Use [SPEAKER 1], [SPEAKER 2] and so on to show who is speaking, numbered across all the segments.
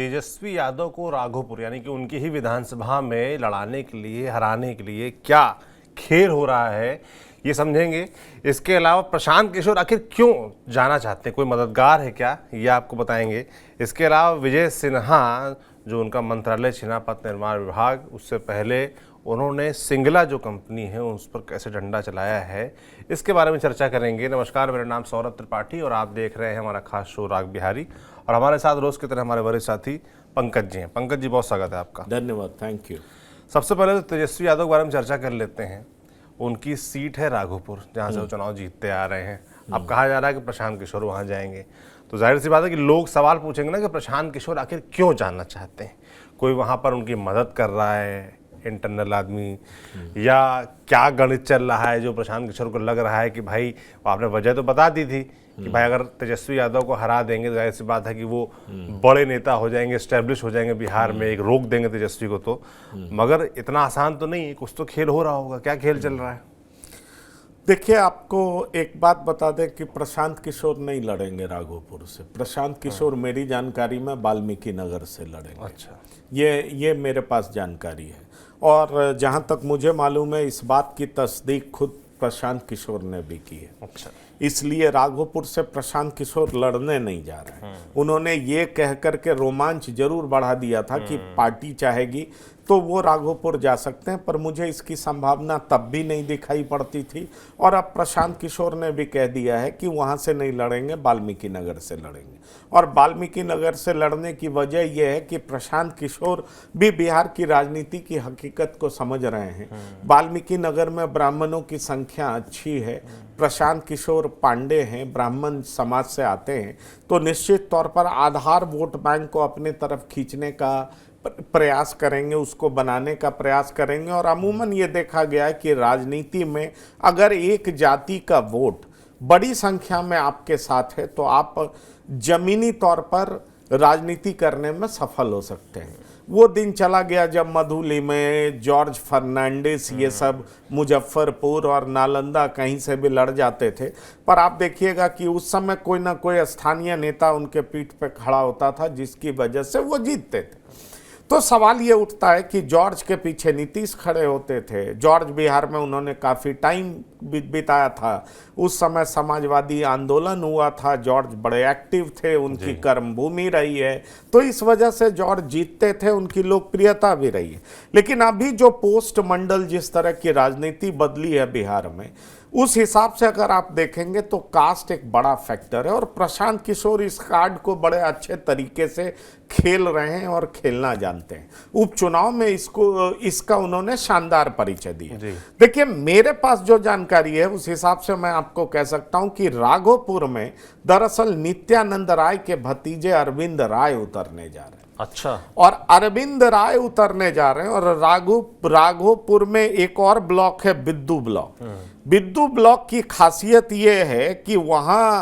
[SPEAKER 1] तेजस्वी यादव को राघोपुर यानी कि उनकी ही विधानसभा में लड़ाने के लिए, हराने के लिए क्या खेल हो रहा है, ये समझेंगे। इसके अलावा प्रशांत किशोर आखिर क्यों जाना चाहते हैं, कोई मददगार है क्या, ये आपको बताएंगे। इसके अलावा विजय सिन्हा, जो उनका मंत्रालय छिना पथ निर्माण विभाग, उससे पहले उन्होंने सिंगला जो कंपनी है उस पर कैसे डंडा चलाया है, इसके बारे में चर्चा करेंगे। नमस्कार, मेरा नाम सौरभ त्रिपाठी और आप देख रहे हैं हमारा खास शो राग बिहारी। और हमारे साथ रोज़ की तरह हमारे वरिष्ठ साथी पंकज जी हैं। पंकज जी, बहुत स्वागत है आपका।
[SPEAKER 2] धन्यवाद, थैंक यू।
[SPEAKER 1] सबसे पहले तो तेजस्वी यादव के बारे में चर्चा कर लेते हैं। उनकी सीट है राघोपुर, जहाँ से वो चुनाव जीतते आ रहे हैं। अब कहा जा रहा है कि प्रशांत किशोर वहाँ जाएंगे, तो जाहिर सी बात है कि लोग सवाल पूछेंगे ना कि प्रशांत किशोर आखिर क्यों जाना चाहते हैं। कोई वहाँ पर उनकी मदद कर रहा है, इंटरनल आदमी, या क्या गणित चल रहा है जो प्रशांत किशोर को लग रहा है कि भाई, आपने वजह तो बता दी थी कि भाई अगर तेजस्वी यादव को हरा देंगे तो जाहिर सी बात है कि वो बड़े नेता हो जाएंगे, एस्टेब्लिश हो जाएंगे बिहार में, एक रोक देंगे तेजस्वी को। तो मगर इतना आसान तो नहीं है, कुछ तो खेल हो रहा होगा। क्या खेल चल रहा है?
[SPEAKER 2] देखिए, आपको एक बात बता दें कि प्रशांत किशोर नहीं लड़ेंगे राघोपुर से। प्रशांत किशोर मेरी जानकारी में वाल्मीकि नगर से लड़ेंगे।
[SPEAKER 1] अच्छा,
[SPEAKER 2] ये मेरे पास जानकारी है। और जहाँ तक मुझे मालूम है, इस बात की तस्दीक खुद प्रशांत किशोर ने भी की है।
[SPEAKER 1] अच्छा,
[SPEAKER 2] इसलिए राघोपुर से प्रशांत किशोर लड़ने नहीं जा रहे हैं। उन्होंने ये कह करके रोमांच जरूर बढ़ा दिया था कि पार्टी चाहेगी तो वो राघोपुर जा सकते हैं, पर मुझे इसकी संभावना तब भी नहीं दिखाई पड़ती थी। और अब प्रशांत किशोर ने भी कह दिया है कि वहाँ से नहीं लड़ेंगे, वाल्मीकि नगर से लड़ेंगे। और वाल्मीकि नगर से लड़ने की वजह यह है कि प्रशांत किशोर भी बिहार की राजनीति की हकीकत को समझ रहे हैं। वाल्मीकि नगर में ब्राह्मणों की संख्या अच्छी है, प्रशांत किशोर पांडे हैं, ब्राह्मण समाज से आते हैं, तो निश्चित तौर पर आधार वोट बैंक को अपने तरफ खींचने का प्रयास करेंगे, उसको बनाने का प्रयास करेंगे। और अमूमन ये देखा गया है कि राजनीति में अगर एक जाति का वोट बड़ी संख्या में आपके साथ है तो आप जमीनी तौर पर राजनीति करने में सफल हो सकते हैं। वो दिन चला गया जब मधुली में जॉर्ज फर्नांडिस, ये सब मुजफ्फरपुर और नालंदा कहीं से भी लड़ जाते थे, पर आप देखिएगा कि उस समय कोई ना कोई स्थानीय नेता उनके पीठ पे खड़ा होता था, जिसकी वजह से वो जीतते थे। तो सवाल ये उठता है कि जॉर्ज के पीछे नीतीश खड़े होते थे। जॉर्ज बिहार में उन्होंने काफ़ी टाइम बिताया था, उस समय समाजवादी आंदोलन हुआ था, जॉर्ज बड़े एक्टिव थे, उनकी कर्मभूमि रही है, तो इस वजह से जॉर्ज जीतते थे, उनकी लोकप्रियता भी रही है। लेकिन अभी जो पोस्ट मंडल जिस तरह की राजनीति बदली है बिहार में, उस हिसाब से अगर आप देखेंगे तो कास्ट एक बड़ा फैक्टर है। और प्रशांत किशोर इस कार्ड को बड़े अच्छे तरीके से खेल रहे हैं और खेलना जानते हैं। उपचुनाव में इसका उन्होंने शानदार परिचय दिया। देखिए, मेरे पास जो जानकारी है उस हिसाब से मैं आपको कह सकता हूं कि राघोपुर में दरअसल नित्यानंद राय के भतीजे अरविंद राय उतरने जा रहे हैं।
[SPEAKER 1] अच्छा,
[SPEAKER 2] और अरविंद राय उतरने जा रहे हैं। और राघोपुर में एक और ब्लॉक है, बिद्दू ब्लॉक। बिद्दू ब्लॉक की खासियत यह है कि वहां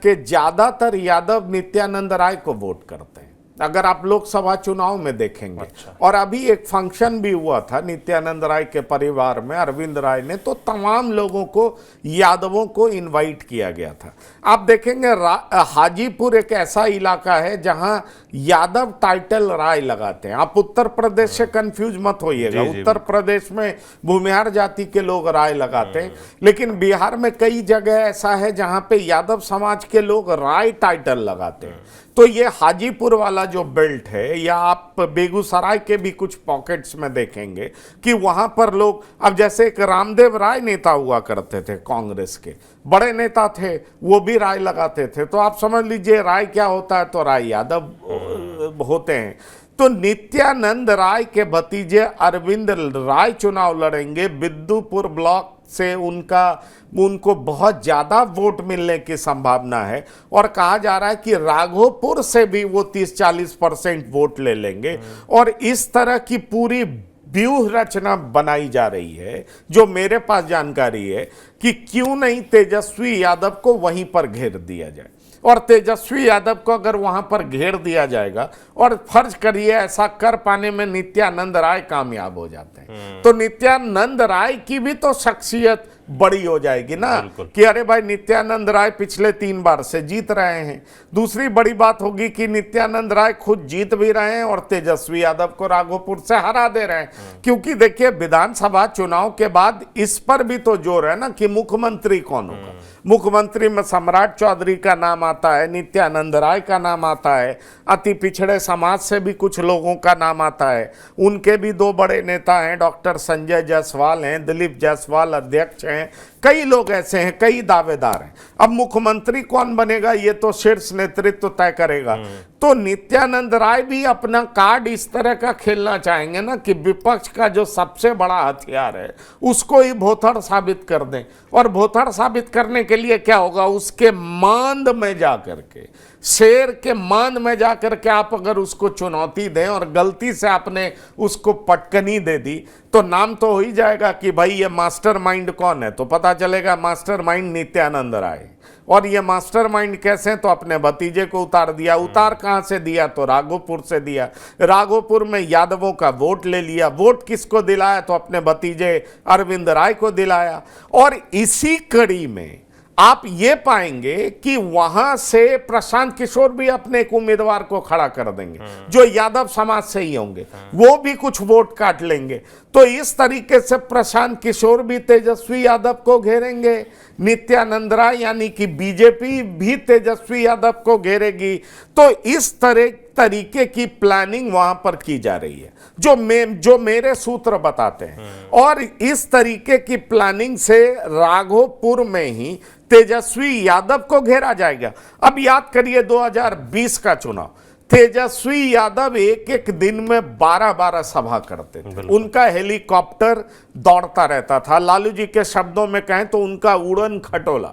[SPEAKER 2] के ज्यादातर यादव नित्यानंद राय को वोट करते हैं, अगर आप लोकसभा चुनाव में देखेंगे।
[SPEAKER 1] अच्छा।
[SPEAKER 2] और अभी एक फंक्शन भी हुआ था नित्यानंद राय के परिवार में, अरविंद राय ने, तो तमाम लोगों को, यादवों को इनवाइट किया गया था। आप देखेंगे हाजीपुर एक ऐसा इलाका है जहां यादव टाइटल राय लगाते हैं। आप उत्तर प्रदेश से कंफ्यूज मत होइएगा, उत्तर प्रदेश में भूमिहार जाति के लोग राय लगाते हैं, लेकिन बिहार में कई जगह ऐसा है जहां पे यादव समाज के लोग राय टाइटल लगाते हैं। तो ये हाजीपुर वाला जो बेल्ट है, या आप बेगूसराय के भी कुछ पॉकेट्स में देखेंगे कि वहां पर लोग, अब जैसे एक रामदेव राय नेता हुआ करते थे, कांग्रेस के बड़े नेता थे, वो भी राय लगाते थे। तो आप समझ लीजिए राय क्या होता है, तो राय यादव होते हैं। तो नित्यानंद राय के भतीजे अरविंद राय चुनाव लड़ेंगे। बिद्दूपुर ब्लॉक से उनको बहुत ज़्यादा वोट मिलने की संभावना है। और कहा जा रहा है कि राघोपुर से भी वो 30-40% वोट ले लेंगे। और इस तरह की पूरी व्यूह रचना बनाई जा रही है, जो मेरे पास जानकारी है, कि क्यों नहीं तेजस्वी यादव को वहीं पर घेर दिया जाए। और तेजस्वी यादव को अगर वहां पर घेर दिया जाएगा, और फर्ज करिए ऐसा कर पाने में नित्यानंद राय कामयाब हो जाते हैं, तो नित्यानंद राय की भी तो शख्सियत बड़ी हो जाएगी ना कि अरे भाई नित्यानंद राय पिछले 3 बार से जीत रहे हैं। दूसरी बड़ी बात होगी कि नित्यानंद राय खुद जीत भी रहे हैं और तेजस्वी यादव को राघोपुर से हरा दे रहे हैं। क्योंकि देखिए विधानसभा चुनाव के बाद इस पर भी तो जोर है ना कि मुख्यमंत्री कौन होगा। मुख्यमंत्री में सम्राट चौधरी का नाम आता है, नित्यानंद राय का नाम आता है, अति पिछड़े समाज से भी कुछ लोगों का नाम आता है। उनके भी 2 बड़े नेता हैं, डॉक्टर संजय जायसवाल हैं, दिलीप जायसवाल अध्यक्ष हैं, कई लोग ऐसे हैं, कई दावेदार हैं। अब मुख्यमंत्री कौन बनेगा ये तो शीर्ष नेतृत्व तय करेगा। तो नित्यानंद राय भी अपना कार्ड इस तरह का खेलना चाहेंगे ना कि विपक्ष का जो सबसे बड़ा हथियार है उसको ही भोथड़ साबित कर दें। और भोथड़ साबित करने के लिए क्या होगा, उसके मांद में जा करके, शेर के मांद में जा करके आप अगर उसको चुनौती दें और गलती से आपने उसको पटकनी दे दी तो नाम तो हो ही जाएगा कि भाई ये मास्टरमाइंड कौन है। तो पता चलेगा मास्टरमाइंड नित्यानंद राय। और ये मास्टरमाइंड कैसे, तो अपने भतीजे को उतार दिया। उतार कहां से दिया, तो राघोपुर से दिया। राघोपुर में यादवों का वोट ले लिया। वोट किसको दिलाया, तो अपने भतीजे अरविंद राय को दिलाया। और इसी कड़ी में आप ये पाएंगे कि वहां से प्रशांत किशोर भी अपने एक उम्मीदवार को खड़ा कर देंगे जो यादव समाज से ही होंगे, वो भी कुछ वोट काट लेंगे। तो इस तरीके से प्रशांत किशोर भी तेजस्वी यादव को घेरेंगे, नित्यानंद राय यानी कि बीजेपी भी तेजस्वी यादव को घेरेगी। तो इस तरीके की प्लानिंग वहां पर की जा रही है जो मेरे सूत्र बताते हैं। और इस तरीके की प्लानिंग से राघोपुर में ही तेजस्वी यादव को घेरा जाएगा। अब याद करिए 2020 का चुनाव, तेजस्वी यादव एक दिन में 12-12 सभा करते थे। उनका हेलीकॉप्टर दौड़ता रहता था। लालू जी के शब्दों में कहें तो उनका उड़न खटोला,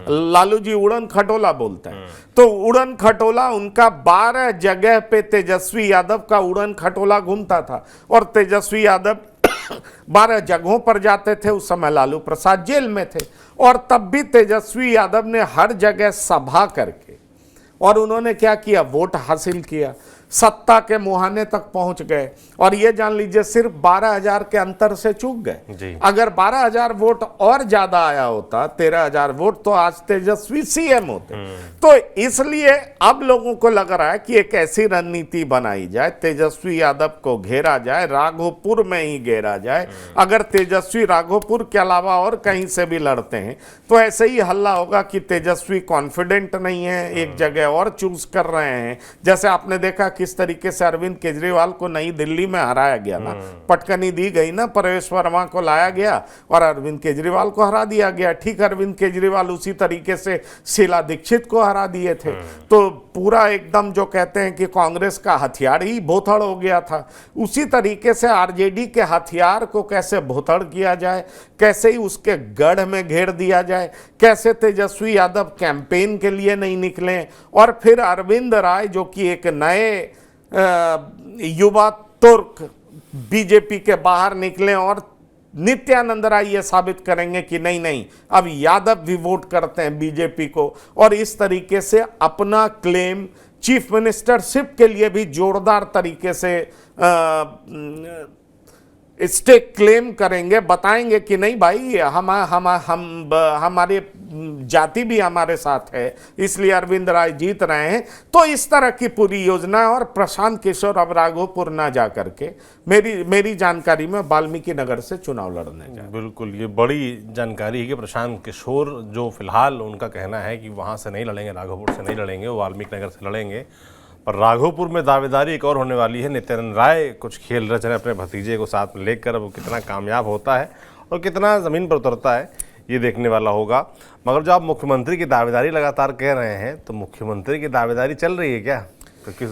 [SPEAKER 2] लालू जी उड़न खटोला बोलते हैं, तो उड़न खटोला उनका 12 जगह पे तेजस्वी यादव का उड़न खटोला घूमता था। और तेजस्वी यादव 12 जगहों पर जाते थे। उस समय लालू प्रसाद जेल में थे और तब भी तेजस्वी यादव ने हर जगह सभा करके और उन्होंने क्या किया, वोट हासिल किया, सत्ता के मुहाने तक पहुंच गए। और ये जान लीजिए सिर्फ 12,000 के अंतर से चूक गए। अगर 12,000 वोट और ज्यादा आया होता, 13,000 वोट, तो आज तेजस्वी सीएम होते। तो इसलिए अब लोगों को लग रहा है कि एक ऐसी रणनीति बनाई जाए, तेजस्वी यादव को घेरा जाए, राघोपुर में ही घेरा जाए। अगर तेजस्वी राघोपुर के अलावा और कहीं से भी लड़ते हैं तो ऐसे ही हल्ला होगा कि तेजस्वी कॉन्फिडेंट नहीं है, एक जगह और चूज कर रहे हैं। जैसे आपने देखा किस तरीके से अरविंद केजरीवाल को नई दिल्ली में हराया गया ना, पटकनी दी गई ना, परेश वर्मा को लाया गया और अरविंद केजरीवाल को हरा दिया गया। ठीक अरविंद केजरीवाल उसी तरीके से शीला दीक्षित को हरा दिए थे। तो पूरा एकदम जो कहते हैं कि कांग्रेस का हथियार ही भोथड़ हो गया था। उसी तरीके से आरजेडी के हथियार को कैसे भोथड़ किया जाए, कैसे ही उसके गढ़ में घेर दिया जाए, कैसे तेजस्वी यादव कैंपेन के लिए नहीं निकले और फिर अरविंद राय जो कि एक नए युवा तुर्क बीजेपी के बाहर निकले और नित्यानंद राय ये साबित करेंगे कि नहीं नहीं अब यादव भी वोट करते हैं बीजेपी को। और इस तरीके से अपना क्लेम चीफ मिनिस्टरशिप के लिए भी जोरदार तरीके से स्टेक क्लेम करेंगे, बताएंगे कि नहीं भाई हमारे जाति भी हमारे साथ है, इसलिए अरविंद राय जीत रहे हैं। तो इस तरह की पूरी योजना। और प्रशांत किशोर अब राघोपुर ना जा करके मेरी जानकारी में वाल्मीकि नगर से चुनाव लड़ने जाए।
[SPEAKER 1] बिल्कुल, ये बड़ी जानकारी है कि प्रशांत किशोर जो फिलहाल उनका कहना है कि वहां से नहीं लड़ेंगे, राघोपुर से नहीं लड़ेंगे, वो वाल्मीकि नगर से लड़ेंगे। पर राघोपुर में दावेदारी एक और होने वाली है। नित्यानंद राय कुछ खेल रच रहे अपने भतीजे को साथ में लेकर, वो कितना कामयाब होता है और कितना ज़मीन पर उतरता है ये देखने वाला होगा। मगर जब आप मुख्यमंत्री की दावेदारी लगातार कह रहे हैं तो मुख्यमंत्री की दावेदारी चल रही है क्या? क्योंकि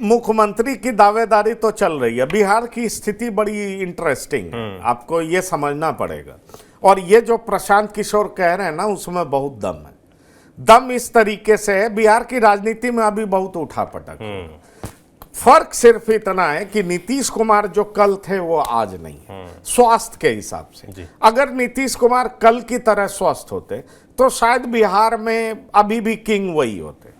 [SPEAKER 2] मुख्यमंत्री की दावेदारी तो चल रही है। बिहार की स्थिति बड़ी इंटरेस्टिंग, आपको ये समझना पड़ेगा। और ये जो प्रशांत किशोर कह रहे हैं ना, उसमें बहुत दम है। दम इस तरीके से है, बिहार की राजनीति में अभी बहुत उठापटक है। फर्क सिर्फ इतना है कि नीतीश कुमार जो कल थे वो आज नहीं है, स्वास्थ्य के हिसाब से। अगर नीतीश कुमार कल की तरह स्वस्थ होते तो शायद बिहार में अभी भी किंग वही होते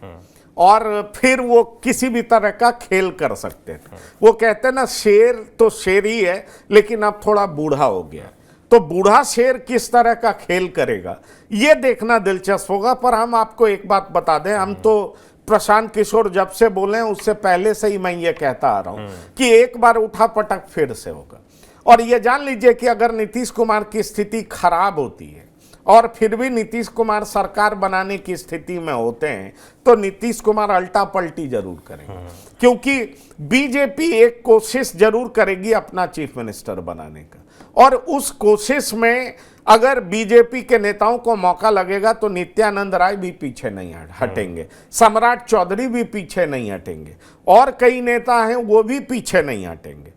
[SPEAKER 2] और फिर वो किसी भी तरह का खेल कर सकते थे। वो कहते ना शेर तो शेर ही है लेकिन अब थोड़ा बूढ़ा हो गया। तो बूढ़ा शेर किस तरह का खेल करेगा ये देखना दिलचस्प होगा। पर हम आपको एक बात बता दें, हम तो प्रशांत किशोर जब से बोले हैं उससे पहले से ही मैं ये कहता आ रहा हूं कि एक बार उठा पटक फिर से होगा। और ये जान लीजिए कि अगर नीतीश कुमार की स्थिति खराब होती है और फिर भी नीतीश कुमार सरकार बनाने की स्थिति में होते हैं तो नीतीश कुमार अल्टा पलटी जरूर करेंगे, क्योंकि बीजेपी एक कोशिश जरूर करेगी अपना चीफ मिनिस्टर बनाने का, और उस कोशिश में अगर बीजेपी के नेताओं को मौका लगेगा तो नित्यानंद राय भी पीछे नहीं हटेंगे, सम्राट चौधरी भी पीछे नहीं हटेंगे, और कई नेता हैं वो भी पीछे नहीं हटेंगे।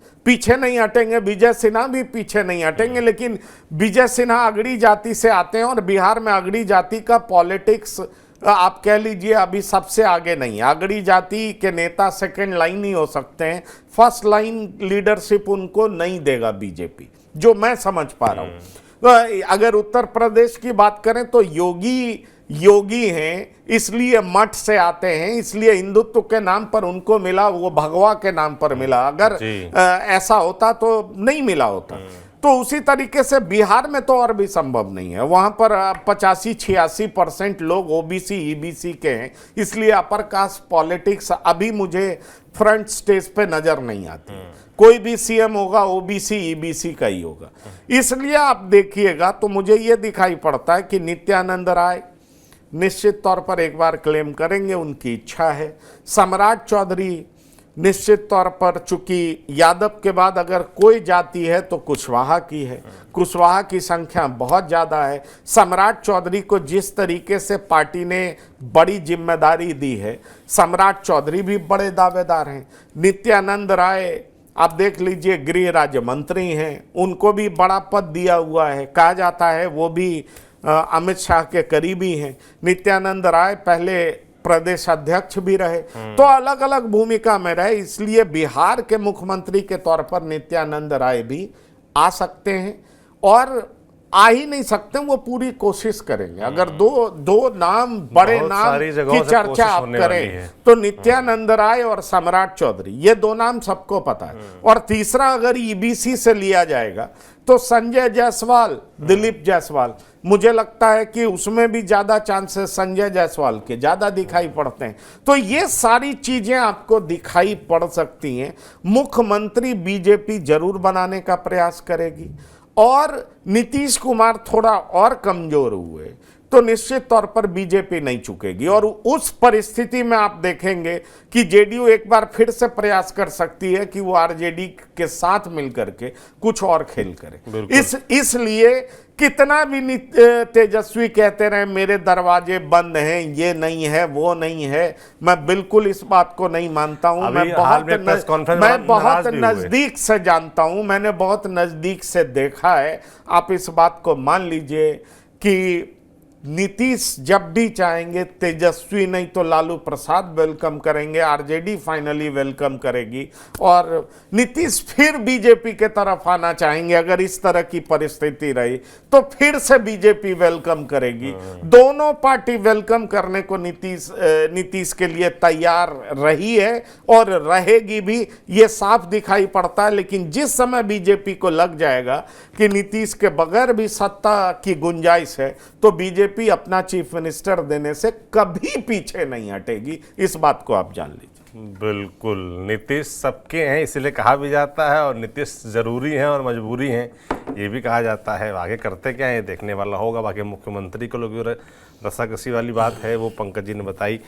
[SPEAKER 2] विजय सिन्हा भी पीछे नहीं हटेंगे। लेकिन विजय सिन्हा अगड़ी जाति से आते हैं और बिहार में अगड़ी जाति का पॉलिटिक्स आप कह लीजिए अभी सबसे आगे नहीं है। अगड़ी जाति के नेता सेकंड लाइन ही हो सकते हैं, फर्स्ट लाइन लीडरशिप उनको नहीं देगा बीजेपी, जो मैं समझ पा रहा हूं। अगर उत्तर प्रदेश की बात करें तो योगी हैं, इसलिए मठ से आते हैं, इसलिए हिंदुत्व के नाम पर उनको मिला, वो भगवा के नाम पर मिला। अगर ऐसा होता तो नहीं मिला होता। तो उसी तरीके से बिहार में तो और भी संभव नहीं है, वहां पर 85-86% लोग ओबीसी ईबीसी के हैं, इसलिए अपर कास्ट पॉलिटिक्स अभी मुझे फ्रंट स्टेज पे नजर नहीं आती। कोई भी सीएम होगा ओबीसी ईबीसी का ही होगा। इसलिए आप देखिएगा तो मुझे यह दिखाई पड़ता है कि नित्यानंद राय निश्चित तौर पर एक बार क्लेम करेंगे, उनकी इच्छा है। सम्राट चौधरी निश्चित तौर पर, चूंकि यादव के बाद अगर कोई जाति है तो कुशवाहा की है, कुशवाहा की संख्या बहुत ज़्यादा है। सम्राट चौधरी को जिस तरीके से पार्टी ने बड़ी जिम्मेदारी दी है, सम्राट चौधरी भी बड़े दावेदार हैं। नित्यानंद राय आप देख लीजिए गृह राज्य मंत्री हैं, उनको भी बड़ा पद दिया हुआ है, कहा जाता है वो भी अमित शाह के करीबी हैं। नित्यानंद राय पहले प्रदेश अध्यक्ष भी रहे, तो अलग अलग भूमिका में रहे, इसलिए बिहार के मुख्यमंत्री के तौर पर नित्यानंद राय भी आ सकते हैं, और आ ही नहीं सकते, वो पूरी कोशिश करेंगे। अगर दो नाम, बड़े नाम की चर्चा आप करें तो नित्यानंद राय और सम्राट चौधरी, ये दो नाम सबको पता है। और तीसरा अगर ईबीसी से लिया जाएगा तो संजय जायसवाल, दिलीप जायसवाल, मुझे लगता है कि उसमें भी ज्यादा चांसेस संजय जायसवाल के ज्यादा दिखाई पड़ते हैं। तो ये सारी चीजें आपको दिखाई पड़ सकती हैं। मुख्यमंत्री बीजेपी जरूर बनाने का प्रयास करेगी, और नीतीश कुमार थोड़ा और कमजोर हुए तो निश्चित तौर पर बीजेपी नहीं चुकेगी। और उस परिस्थिति में आप देखेंगे कि जेडीयू एक बार फिर से प्रयास कर सकती है कि वो आरजेडी के साथ मिलकर के कुछ और खेल करे। इसलिए कितना भी तेजस्वी कहते रहे मेरे दरवाजे बंद हैं, ये नहीं है, वो नहीं है, मैं बिल्कुल इस बात को नहीं मानता हूं। मैं बहुत नजदीक से जानता हूं, मैंने बहुत नजदीक से देखा है। आप इस बात को मान लीजिए कि नीतीश जब भी चाहेंगे, तेजस्वी नहीं तो लालू प्रसाद वेलकम करेंगे, आरजेडी फाइनली वेलकम करेगी, और नीतीश फिर बीजेपी के तरफ आना चाहेंगे। अगर इस तरह की परिस्थिति रही तो फिर से बीजेपी वेलकम करेगी। दोनों पार्टी वेलकम करने को नीतीश के लिए तैयार रही है और रहेगी भी, ये साफ दिखाई पड़ता है। लेकिन जिस समय बीजेपी को लग जाएगा कि नीतीश के बगैर भी सत्ता की गुंजाइश है तो बीजेपी अपना चीफ मिनिस्टर देने से कभी पीछे नहीं हटेगी। इस बात को आप जान लीजिए।
[SPEAKER 1] बिल्कुल, नीतीश सबके हैं इसलिए कहा भी जाता है, और नीतीश जरूरी हैं और मजबूरी हैं ये भी कहा जाता है। आगे करते क्या है ये देखने वाला होगा। बाकी मुख्यमंत्री को लोग रस्साकसी वाली बात है वो पंकज जी ने बताई।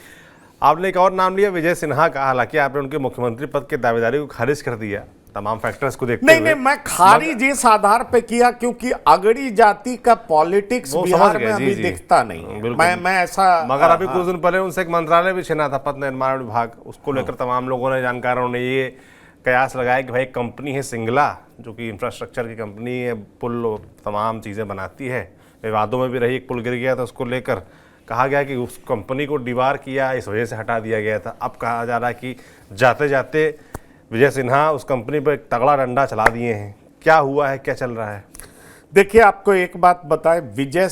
[SPEAKER 1] आपने एक और नाम लिया विजय सिन्हा का, हालांकि आपने उनके मुख्यमंत्री पद के दावेदारी को खारिज कर दिया तमाम फैक्टर्स को देखते हुए।
[SPEAKER 2] नहीं, मैं खारिज इस आधार पे किया क्योंकि अगड़ी जाति का पॉलिटिक्स बिहार में अभी दिखता नहीं। मैं ऐसा,
[SPEAKER 1] मगर अभी कुछ दिन पहले उनसे एक मंत्रालय भी छिना था, पथ निर्माण विभाग, उसको लेकर तमाम लोगों ने, जानकारों ने ये कयास लगाया कि भाई कंपनी है सिंगला, जो कि इंफ्रास्ट्रक्चर की कंपनी है, पुल तमाम चीज़ें बनाती है, विवादों में भी रही, एक पुल गिर गया था, उसको लेकर कहा गया कि उस कंपनी को डिबार किया, इस वजह से हटा दिया गया था। अब कहा जा रहा है कि जाते जाते विजय सिन्हा उस कंपनी पर एक तगड़ा डंडा चला दिए हैं। क्या हुआ है, क्या चल रहा है?
[SPEAKER 2] देखिए, आपको एक बात बताएं, विजय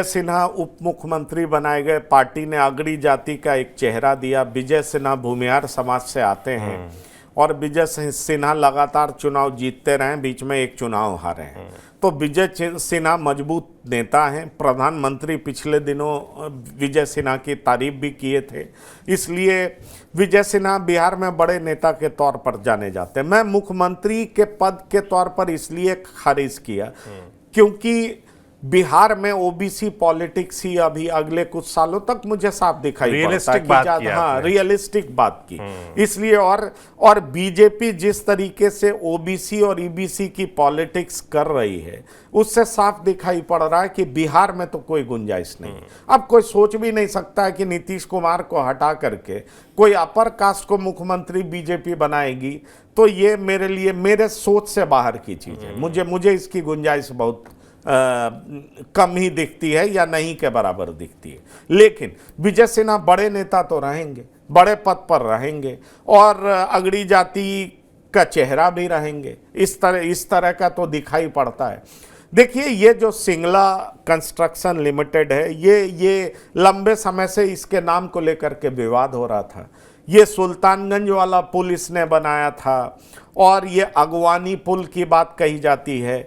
[SPEAKER 2] सिन्हा उप मुख्यमंत्री बनाए गए, पार्टी ने अगड़ी जाति का एक चेहरा दिया। विजय सिन्हा भूमिहार समाज से आते हैं, और विजय सिन्हा लगातार चुनाव जीतते रहे, बीच में एक चुनाव हारे हैं। तो विजय सिन्हा मजबूत नेता हैं, प्रधानमंत्री पिछले दिनों विजय सिन्हा की तारीफ भी किए थे, इसलिए विजय सिन्हा बिहार में बड़े नेता के तौर पर जाने जाते हैं। मैं मुख्यमंत्री के पद के तौर पर इसलिए खारिज किया क्योंकि बिहार में ओबीसी पॉलिटिक्स ही अभी अगले कुछ सालों तक मुझे साफ दिखाई पड़ता है कि हाँ, रियलिस्टिक बात की, इसलिए और बीजेपी जिस तरीके से ओबीसी और ईबीसी की पॉलिटिक्स कर रही है उससे साफ दिखाई पड़ रहा है कि बिहार में तो कोई गुंजाइश नहीं। अब कोई सोच भी नहीं सकता है कि नीतीश कुमार को हटा करके कोई अपर कास्ट को मुख्यमंत्री बीजेपी बनाएगी, तो ये मेरे लिए, मेरे सोच से बाहर की चीज है। मुझे इसकी गुंजाइश बहुत कम ही दिखती है या नहीं के बराबर दिखती है। लेकिन विजय सिन्हा बड़े नेता तो रहेंगे, बड़े पद पर रहेंगे और अगड़ी जाति का चेहरा भी रहेंगे, इस तरह का तो दिखाई पड़ता है। देखिए, ये जो सिंगला कंस्ट्रक्शन लिमिटेड है, ये लंबे समय से इसके नाम को लेकर के विवाद हो रहा था। ये सुल्तानगंज वाला पुल इसने बनाया था और ये अगवानी पुल की बात कही जाती है।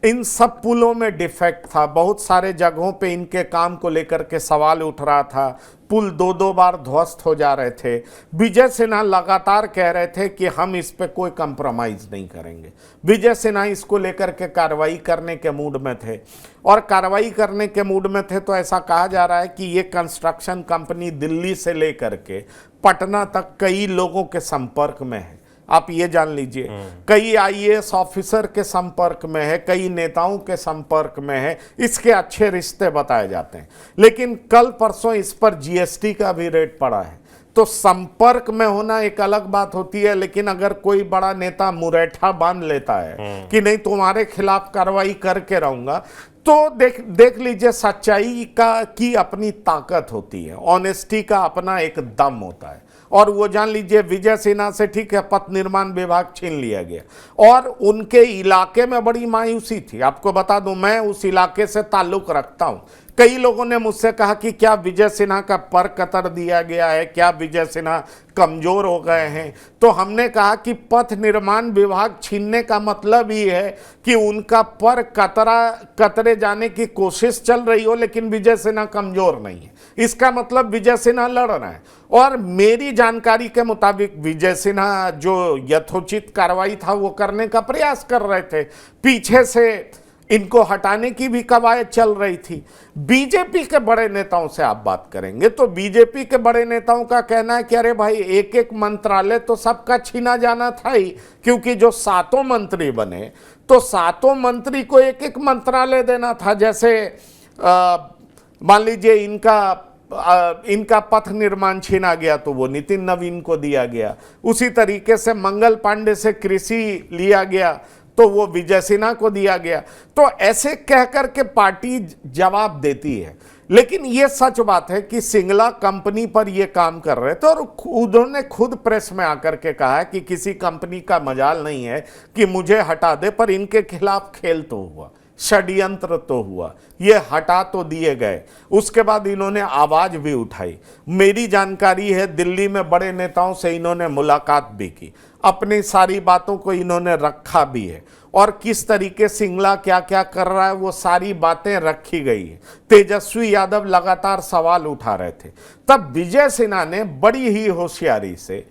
[SPEAKER 2] इन सब पुलों में डिफेक्ट था, बहुत सारे जगहों पे इनके काम को लेकर के सवाल उठ रहा था, पुल दो बार ध्वस्त हो जा रहे थे। विजय सिन्हा लगातार कह रहे थे कि हम इस पे कोई कंप्रोमाइज नहीं करेंगे। विजय सिन्हा इसको लेकर के कार्रवाई करने के मूड में थे और कार्रवाई करने के मूड में थे तो ऐसा कहा जा रहा है कि ये कंस्ट्रक्शन कंपनी दिल्ली से लेकर के पटना तक कई लोगों के संपर्क में है। आप ये जान लीजिए, कई आईएएस ऑफिसर के संपर्क में है, कई नेताओं के संपर्क में है, इसके अच्छे रिश्ते बताए जाते हैं। लेकिन कल परसों इस पर जीएसटी का भी रेट पड़ा है, तो संपर्क में होना एक अलग बात होती है। लेकिन अगर कोई बड़ा नेता मुरैठा बांध लेता है कि नहीं तुम्हारे खिलाफ कार्रवाई करके रहूंगा, तो देख लीजिए, सच्चाई की अपनी ताकत होती है, ऑनेस्टी का अपना एक दम होता है। और वो जान लीजिए, विजय सिन्हा से ठीक है पथ निर्माण विभाग छीन लिया गया और उनके इलाके में बड़ी मायूसी थी। आपको बता दूं, मैं उस इलाके से ताल्लुक रखता हूं। कई लोगों ने मुझसे कहा कि क्या विजय सिन्हा का पर कतर दिया गया है, क्या विजय सिन्हा कमजोर हो गए हैं। तो हमने कहा कि पथ निर्माण विभाग छीनने का मतलब ही है कि उनका पर कतरे जाने की कोशिश चल रही हो, लेकिन विजय सिन्हा कमजोर नहीं है। इसका मतलब विजय सिन्हा लड़ रहे हैं। और मेरी जानकारी के मुताबिक विजय सिन्हा जो यथोचित कार्रवाई था वो करने का प्रयास कर रहे थे, पीछे से इनको हटाने की भी कवायद चल रही थी। बीजेपी के बड़े नेताओं से आप बात करेंगे तो बीजेपी के बड़े नेताओं का कहना है कि अरे भाई, एक एक मंत्रालय तो सबका छीना जाना था ही, क्योंकि जो 7 मंत्री बने तो 7 मंत्री को एक एक मंत्रालय देना था। जैसे मान लीजिए इनका पथ निर्माण छीना गया तो वो नितिन नवीन को दिया गया, उसी तरीके से मंगल पांडे से कृषि लिया गया तो वो विजय सिन्हा को दिया गया। तो ऐसे कह कर के पार्टी जवाब देती है। लेकिन ये सच बात है कि सिंगला कंपनी पर ये काम कर रहे थे और उन्होंने खुद प्रेस में आकर के कहा है कि किसी कंपनी का मजाल नहीं है कि मुझे हटा दे, पर इनके खिलाफ खेल तो हुआ, षड्यंत्र तो हुआ, ये हटा तो दिए गए। उसके बाद इन्होंने आवाज भी उठाई। मेरी जानकारी है दिल्ली में बड़े नेताओं से इन्होंने मुलाकात भी की, अपनी सारी बातों को इन्होंने रखा भी है और किस तरीके सिंगला क्या क्या कर रहा है वो सारी बातें रखी गई है। तेजस्वी यादव लगातार सवाल उठा रहे थे, तब विजय सिन्हा ने बड़ी ही होशियारी से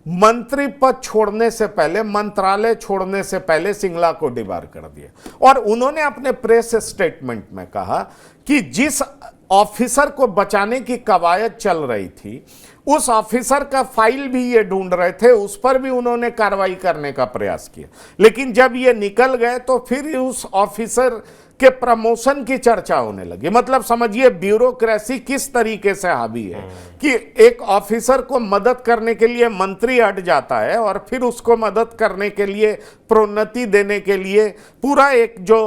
[SPEAKER 2] मंत्री पद छोड़ने से पहले, मंत्रालय छोड़ने से पहले सिंगला को डिबार कर दिया और उन्होंने अपने प्रेस स्टेटमेंट में कहा कि जिस ऑफिसर को बचाने की कवायद चल रही थी उस ऑफिसर का फाइल भी ये ढूंढ रहे थे, उस पर भी उन्होंने कार्रवाई करने का प्रयास किया। लेकिन जब ये निकल गए तो फिर उस ऑफिसर के प्रमोशन की चर्चा होने लगी। मतलब समझिए ब्यूरोक्रेसी किस तरीके से हावी है कि एक ऑफिसर को मदद करने के लिए मंत्री हट जाता है और फिर उसको मदद करने के लिए, प्रोन्नति देने के लिए पूरा एक जो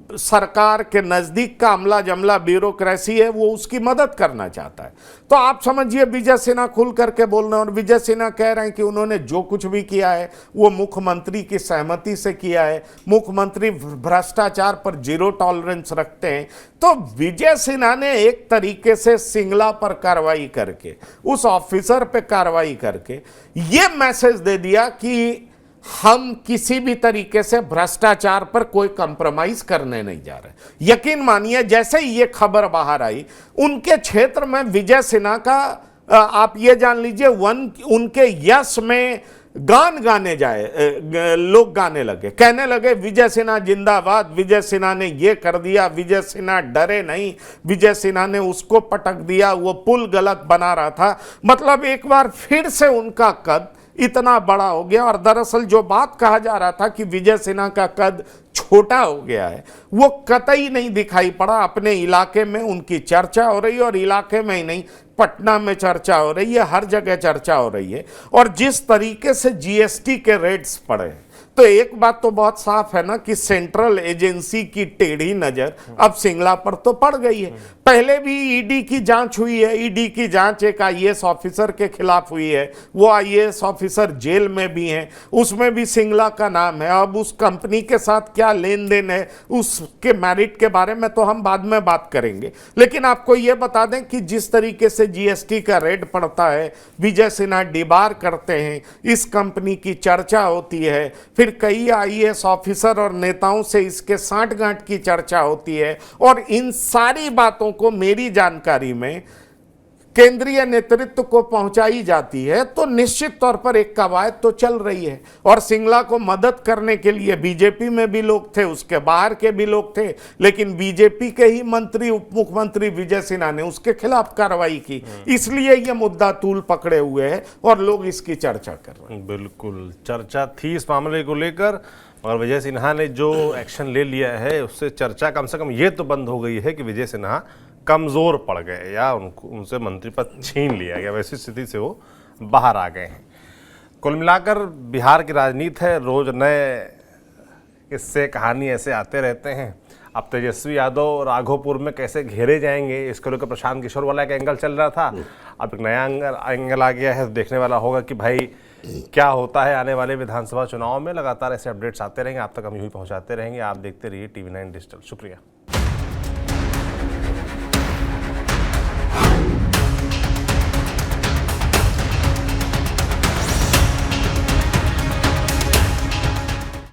[SPEAKER 2] सरकार के नजदीक का अमला जमला ब्यूरोक्रेसी है वो उसकी मदद करना चाहता है। तो आप समझिए विजय सिन्हा खुल करके बोल रहे हैं, और विजय सिन्हा कह रहे हैं कि उन्होंने जो कुछ भी किया है वो मुख्यमंत्री की सहमति से किया है, मुख्यमंत्री भ्रष्टाचार पर जीरो टॉलरेंस रखते हैं। तो विजय सिन्हा ने एक तरीके से सिंगला पर कार्रवाई करके, उस ऑफिसर पे कार्रवाई करके ये मैसेज दे दिया कि हम किसी भी तरीके से भ्रष्टाचार पर कोई कंप्रोमाइज करने नहीं जा रहे। यकीन मानिए जैसे ही ये खबर बाहर आई, उनके क्षेत्र में विजय सिन्हा का आप ये जान लीजिए उनके यश में गान गाने जाए, लोग गाने लगे, कहने लगे विजय सिन्हा जिंदाबाद, विजय सिन्हा ने ये कर दिया, विजय सिन्हा डरे नहीं, विजय सिन्हा ने उसको पटक दिया, वो पुल गलत बना रहा था। मतलब एक बार फिर से उनका कद इतना बड़ा हो गया। और दरअसल जो बात कहा जा रहा था कि विजय सिन्हा का कद छोटा हो गया है, वो कतई नहीं दिखाई पड़ा। अपने इलाके में उनकी चर्चा हो रही है, और इलाके में ही नहीं, पटना में चर्चा हो रही है, हर जगह चर्चा हो रही है। और जिस तरीके से जीएसटी के रेट्स पड़े, तो एक बात तो बहुत साफ है ना कि सेंट्रल एजेंसी की टेढ़ी नजर अब सिंगला पर तो पड़ गई है। पहले भी ईडी की जांच हुई है, ईडी की जांच एक आईएएस ऑफिसर के खिलाफ हुई है, वो आईएएस ऑफिसर जेल में भी हैं, उसमें भी सिंगला का नाम है। अब उस कंपनी के साथ क्या लेन देन है, उसके मेरिट के बारे में तो हम बाद में बात करेंगे। लेकिन आपको ये बता दें कि जिस तरीके से जीएसटी का रेट पड़ता है, विजय सिन्हा डिबार करते हैं, इस कंपनी की चर्चा होती है, फिर कई आईएएस ऑफिसर और नेताओं से इसके सांठगांठ की चर्चा होती है, और इन सारी बातों को मेरी जानकारी में केंद्रीय नेतृत्व को पहुंचाई जाती है। तो निश्चित तौर पर एक कवायद तो चल रही है, और सिंगला को मदद करने के लिए बीजेपी में भी लोग थे, उसके बाहर के भी लोग थे, लेकिन बीजेपी के ही मंत्री उप मुख्यमंत्री विजय सिन्हा ने उसके खिलाफ कार्रवाई की। इसलिए यह मुद्दा तूल पकड़े हुए है और लोग इसकी चर्चा कर रहे हैं।
[SPEAKER 1] बिल्कुल चर्चा थी इस मामले को लेकर, और विजय सिन्हा ने जो एक्शन ले लिया है उससे चर्चा कम से कम ये तो बंद हो गई है कि विजय सिन्हा कमज़ोर पड़ गए या उनसे मंत्री पद छीन लिया गया, वैसी स्थिति से वो बाहर आ गए हैं। कुल मिलाकर बिहार की राजनीति है, रोज नए किस्से कहानी ऐसे आते रहते हैं। अब तेजस्वी यादव राघोपुर में कैसे घेरे जाएंगे, इसको लेकर प्रशांत किशोर वाला एक एंगल चल रहा था, अब एक नया एंगल आ गया है। देखने वाला होगा कि भाई क्या होता है आने वाले विधानसभा चुनाव में। लगातार ऐसे अपडेट्स आते रहेंगे, आप तक हम यूँ ही पहुँचाते रहेंगे। आप देखते रहिए TV9 डिजिटल। शुक्रिया।